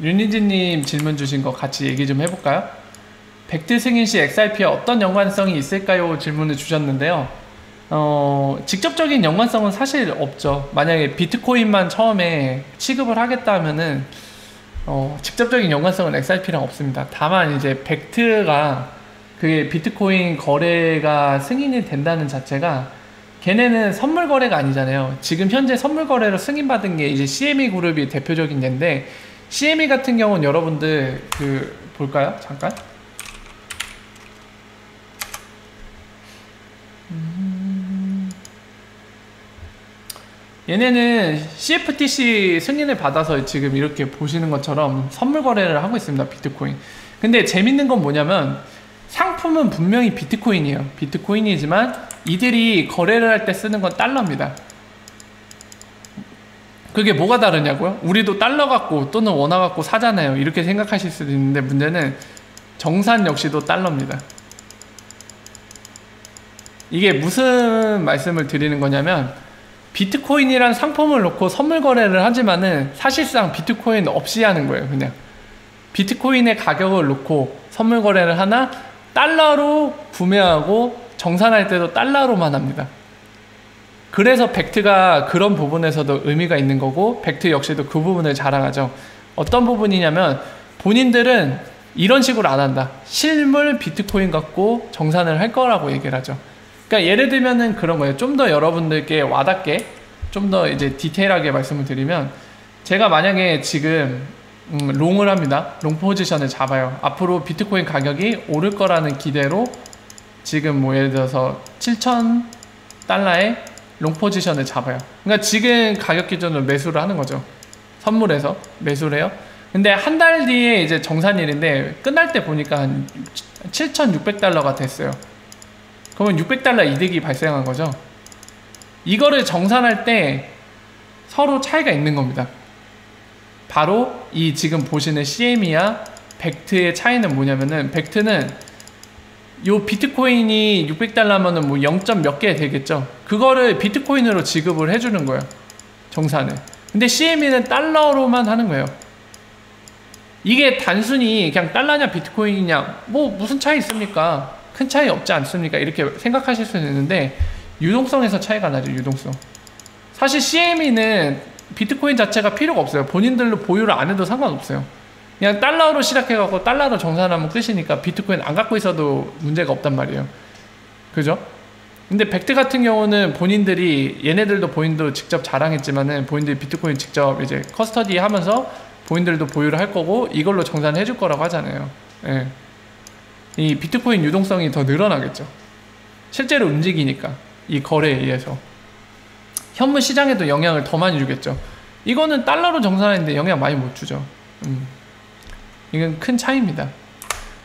윤희진님 질문 주신 거 같이 얘기 좀 해볼까요? 벡트 승인 시 XRP에 어떤 연관성이 있을까요? 질문을 주셨는데요. 직접적인 연관성은 사실 없죠. 만약에 비트코인만 처음에 취급을 하겠다 하면은 직접적인 연관성은 XRP랑 없습니다. 다만 이제 벡트가 그게 비트코인 거래가 승인이 된다는 자체가 걔네는 선물 거래가 아니잖아요. 지금 현재 선물 거래로 승인받은 게 이제 CME 그룹이 대표적인 예인데, CME 같은 경우는 여러분들 볼까요? 잠깐. 얘네는 CFTC 승인을 받아서 지금 이렇게 보시는 것처럼 선물 거래를 하고 있습니다. 비트코인. 근데 재밌는 건 뭐냐면 상품은 분명히 비트코인이에요. 비트코인이지만 이들이 거래를 할 때 쓰는 건 달러입니다. 그게 뭐가 다르냐고요? 우리도 달러 갖고 또는 원화 갖고 사잖아요. 이렇게 생각하실 수도 있는데, 문제는 정산 역시도 달러입니다. 이게 무슨 말씀을 드리는 거냐면, 비트코인이란 상품을 놓고 선물 거래를 하지만은 사실상 비트코인 없이 하는 거예요. 그냥 비트코인의 가격을 놓고 선물 거래를 하나, 달러로 구매하고 정산할 때도 달러로만 합니다. 그래서 벡트가 그런 부분에서도 의미가 있는 거고, 벡트 역시도 그 부분을 자랑하죠. 어떤 부분이냐면 본인들은 이런 식으로 안 한다. 실물 비트코인 갖고 정산을 할 거라고 얘기를 하죠. 그러니까 예를 들면은 그런 거예요. 좀 더 여러분들께 와닿게, 좀 더 이제 디테일하게 말씀을 드리면, 제가 만약에 지금 롱을 합니다. 롱 포지션을 잡아요. 앞으로 비트코인 가격이 오를 거라는 기대로 지금 뭐 예를 들어서 7,000달러의 롱 포지션을 잡아요. 그러니까 지금 가격 기준으로 매수를 하는 거죠. 선물해서 매수를 해요. 근데 한 달 뒤에 이제 정산일인데 끝날 때 보니까 한 7,600달러가 됐어요. 그러면 600달러 이득이 발생한 거죠. 이거를 정산할 때 서로 차이가 있는 겁니다. 바로 이 지금 보시는 CME와 벡트의 차이는 뭐냐면은, 벡트는 요 비트코인이 600달러면은 뭐 0. 몇 개 되겠죠. 그거를 비트코인으로 지급을 해주는 거예요. 정산을. 근데 CME는 달러로만 하는 거예요. 이게 단순히 그냥 달러냐 비트코인이냐 뭐 무슨 차이 있습니까? 큰 차이 없지 않습니까? 이렇게 생각하실 수는 있는데, 유동성에서 차이가 나죠. 유동성. 사실 CME는 비트코인 자체가 필요가 없어요. 본인들로 보유를 안 해도 상관없어요. 그냥 달러로 시작해갖고 달러로 정산하면 끝이니까 비트코인 안 갖고 있어도 문제가 없단 말이에요. 그죠? 근데 벡트 같은 경우는 본인들이, 얘네들도 본인도 직접 자랑했지만은 본인들이 비트코인 직접 이제 커스터디 하면서 본인들도 보유를 할 거고 이걸로 정산을 해줄 거라고 하잖아요. 예. 이 비트코인 유동성이 더 늘어나겠죠. 실제로 움직이니까 이 거래에 의해서 현물 시장에도 영향을 더 많이 주겠죠. 이거는 달러로 정산하는데 영향 많이 못 주죠. 이건 큰 차이입니다.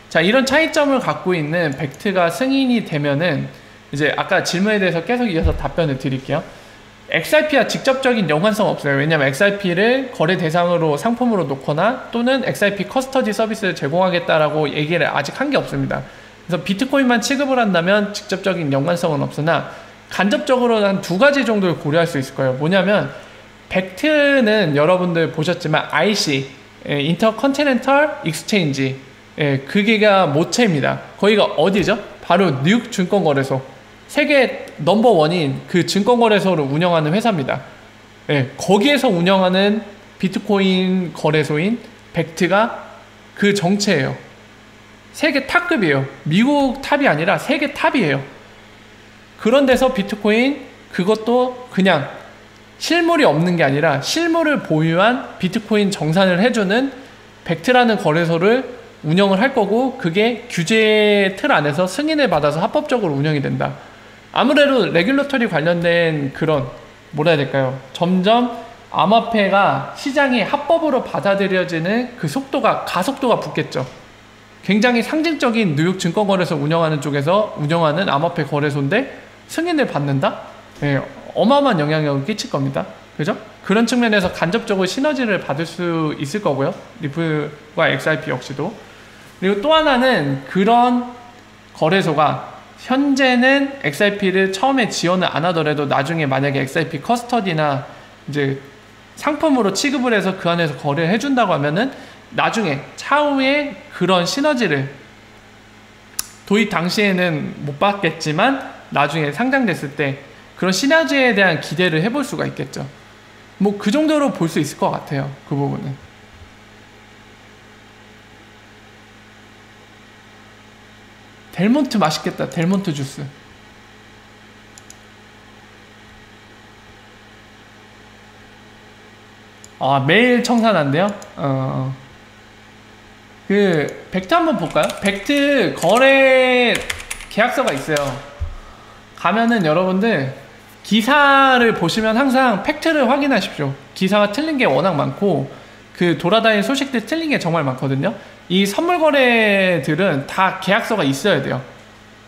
자, 이런 차이점을 갖고 있는 벡트가 승인이 되면은 이제 아까 질문에 대해서 계속 이어서 답변을 드릴게요. XRP와 직접적인 연관성 없어요. 왜냐면 XRP를 거래 대상으로 상품으로 놓거나 또는 XRP 커스터디 서비스를 제공하겠다라고 얘기를 아직 한 게 없습니다. 그래서 비트코인만 취급을 한다면 직접적인 연관성은 없으나 간접적으로 한 2가지 정도를 고려할 수 있을 거예요. 뭐냐면 벡트는 여러분들 보셨지만 IC, 인터컨티넨털 익스체인지, 그게가 모체입니다. 거기가 어디죠? 바로 뉴욕 증권거래소. 세계 넘버원인 그 증권거래소를 운영하는 회사입니다. 거기에서 운영하는 비트코인 거래소인 벡트가 그 정체예요. 세계 탑급이에요. 미국 탑이 아니라 세계 탑이에요. 그런 데서 비트코인, 그것도 그냥 실물이 없는 게 아니라 실물을 보유한 비트코인 정산을 해주는 벡트라는 거래소를 운영을 할 거고, 그게 규제 틀 안에서 승인을 받아서 합법적으로 운영이 된다. 아무래도 레귤러터리 관련된 그런 뭐라 해야 될까요? 점점 암호화폐가 시장이 합법으로 받아들여지는 그 속도가, 가속도가 붙겠죠. 굉장히 상징적인 뉴욕 증권거래소 운영하는 쪽에서 운영하는 암호화폐 거래소인데 승인을 받는다? 어마어마한 영향력을 끼칠 겁니다. 그죠? 그런 측면에서 간접적으로 시너지를 받을 수 있을 거고요. 리플과 XRP 역시도. 그리고 또 하나는 그런 거래소가 현재는 XRP를 처음에 지원을 안 하더라도 나중에 만약에 XRP 커스터디나 이제 상품으로 취급을 해서 그 안에서 거래를 해준다고 하면은 나중에 차후에 그런 시너지를 도입 당시에는 못 받겠지만 나중에 상장됐을 때 그런 시너지에 대한 기대를 해볼 수가 있겠죠. 뭐 그 정도로 볼 수 있을 것 같아요. 그 부분은. 델몬트 맛있겠다. 델몬트 주스. 아, 매일 청산한대요? 그 벡트 한번 볼까요? 벡트 거래 계약서가 있어요. 가면은 여러분들 기사를 보시면 항상 팩트를 확인하십시오. 기사가 틀린 게 워낙 많고 그 돌아다니는 소식들 틀린 게 정말 많거든요. 이 선물 거래들은 다 계약서가 있어야 돼요.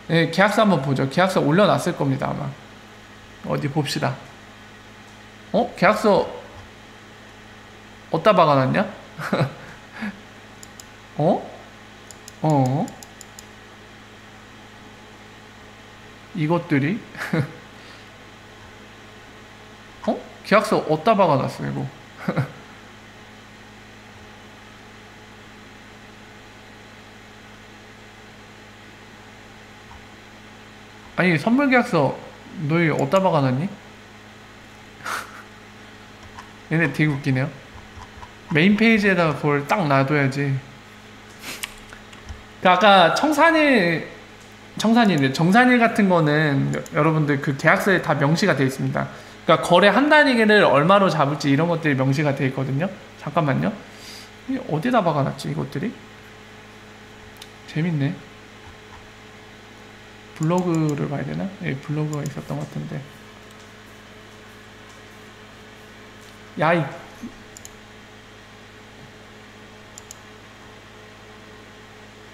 네, 계약서 한번 보죠. 계약서 올려놨을 겁니다 아마. 어디 봅시다. 계약서 어디다 박아놨냐? 이것들이 계약서 어디다 박아놨어 이거. 아니 선물 계약서 너희 어디다 박아놨니? 얘네 되게 웃기네요. 메인 페이지에다가 그걸 딱 놔둬야지. 그 아까 정산일 같은 거는 여러분들 그 계약서에 다 명시가 되어 있습니다. 그러니까 거래 한 단위를 얼마로 잡을지 이런 것들이 명시가 되어 있거든요. 잠깐만요. 어디다 박아놨지 이것들이? 재밌네. 블로그를 봐야 되나? 예, 블로그가 있었던 것 같은데. 야이.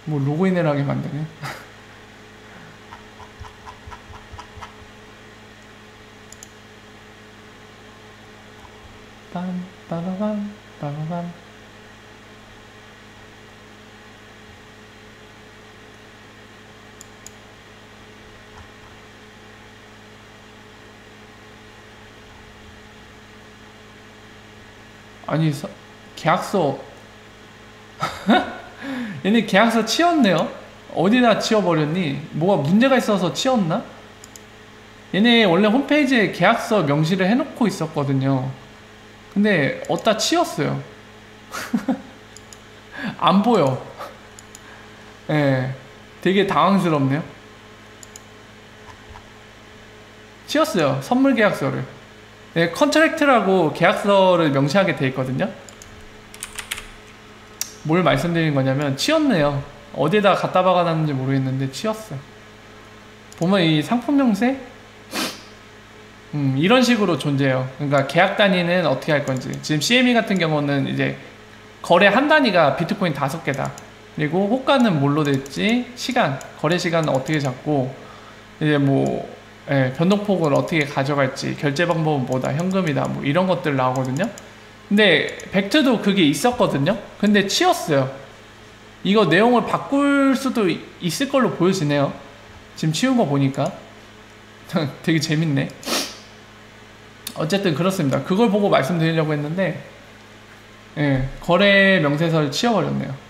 뭐 로그인을 하게 만드네. 빰빠바밤 빠바밤. 아니 계약서 얘네 계약서 치웠네요. 어디다 치워버렸니? 뭐가 문제가 있어서 치웠나? 얘네 원래 홈페이지에 계약서 명시를 해놓고 있었거든요. 근데 어디다 치웠어요. 안 보여. 예, 되게 당황스럽네요. 치웠어요. 선물 계약서를. 예, 컨트랙트라고 계약서를 명시하게 돼 있거든요. 뭘 말씀드리는 거냐면 치웠네요. 어디에다 갖다 박아놨는지 모르겠는데 치웠어. 보면 이 상품 명세 이런 식으로 존재해요. 그러니까 계약 단위는 어떻게 할 건지. 지금 CME 같은 경우는 이제 거래 한 단위가 비트코인 5개다. 그리고 호가는 뭘로 될지, 시간, 거래 시간은 어떻게 잡고, 이제 뭐 변동폭을 어떻게 가져갈지, 결제 방법은 뭐다, 현금이다, 뭐 이런 것들 나오거든요. 근데 벡트도 그게 있었거든요. 근데 치웠어요. 이거 내용을 바꿀 수도 있을 걸로 보여지네요. 지금 치운 거 보니까 되게 재밌네. 어쨌든 그렇습니다. 그걸 보고 말씀드리려고 했는데 거래 명세서를 치워버렸네요.